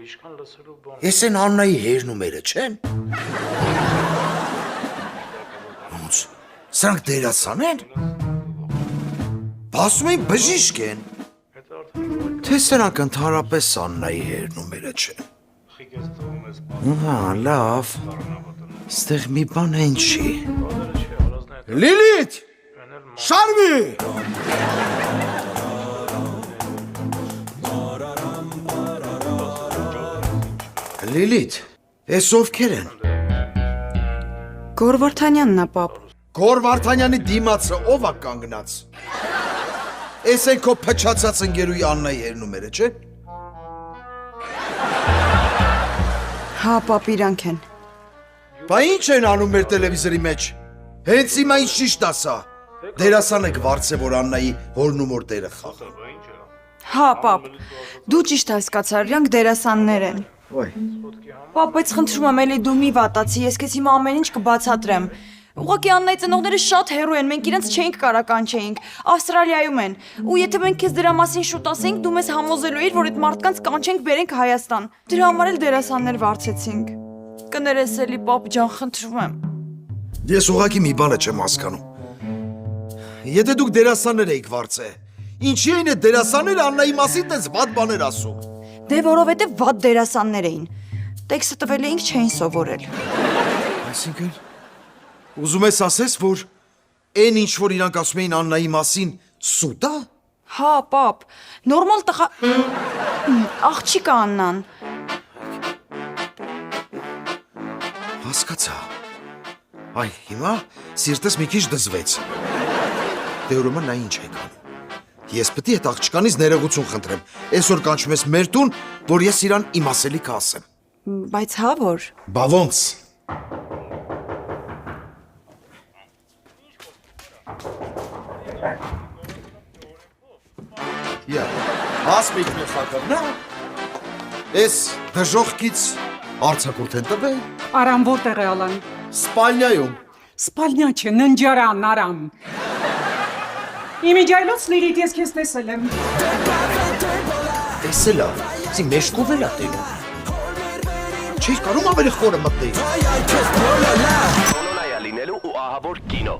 Ես են Աննայի հերնումերը չեն։ Ոնց, սրանք դերասան են։ Բասում էին բժիշկ են։ Թե սրանք ընդհանրապես Աննայի հերնումերը չեն։ Հա, լավ։ Ստեղ մի բան են չի։ Լիլիթ! Շարվի! Լիլիթ, ես ովքեր են։ Գոր Վարդանյանն է, պապ։ Գոր Վարդանյանի դիմացը ով է կանգնած։ Էս են քո փչացած ընկերուի Աննայի հերնումերը, չէ՞։ Հա, պապ, իրանք են։ Բա ինչ են անում մեր տելևիզորի մեջ։ Հենց հիմա ինչ ճիշտ ասա։ Դերասան եք վարձե, որ Աննայի հորնումոր դերը խաղա։ Հա, պապ, դու ճիշտ հասկացար, իրանք դերասաններ են։ Ոյ։ Պապ, բայց խնդրում եմ, էլի դու մի վատացի, ես քեզ հիմա ամեն ինչ կբացատրեմ։ Ուղղակի Աննայի ծնողները շատ հեռու են, մենք իրենց չէինք կարա կանչեինք, Ավստրալիայում են։ Ու եթե մենք քեզ դրա մասին շուտ ասեինք, դու մեզ համոզելու էիր, որ այդ մարդկանց կանչենք բերենք Հայաստան։ Դրա համար էլ դերասաններ վարձեցինք։ Կներես էլի, պապ ջան, խնդրում եմ։ Ես ուղղակի մի բանը չեմ հասկանում։ Եթե դուք դերասաններ էիք վարձե, ինչի էին այդ դերասանները Աննայի մասին տես վատ բաներ ասում։ Դե որովհետև վատ դերասաններ էին։ Տեքստը տվել էինք, չէին սովորել։ Այսինքն, ուզում ես ասես, որ այն ինչ որ իրանք ասում էին Աննայի մասին, սուտ է։ Հա, պապ, նորմալ տղա աղջիկ է Աննան։ Հասկացա։ Այ հիմա սիրտս մի քիչ դզվեց։ Դե ուրեմն նա ինչ եք անում։ Ես պետք է այդ աղջկանից ներողություն խնդրեմ։ Այսօր կանչում ես մեր տուն, որ ես իրան իմ ասելիքը ասեմ։ Բայց հա որ։ Բա ոնց։ Я, ասմիկ նխակով, նա։ Ես դժողքից արձակուրդ են տվել։ Արամ որտեղ է ալան։ Սպալնյայում։ Սպալնյա չէ, ննջարան, Արամ։ Իմիջայլոց Լիլիթ, ես քեզ տեսել եմ։ Տեսել է, սի մեշկով էլ է տենում։ Չէր կարում ավելի խորը մտնել։ լինելու ու ահավոր կինո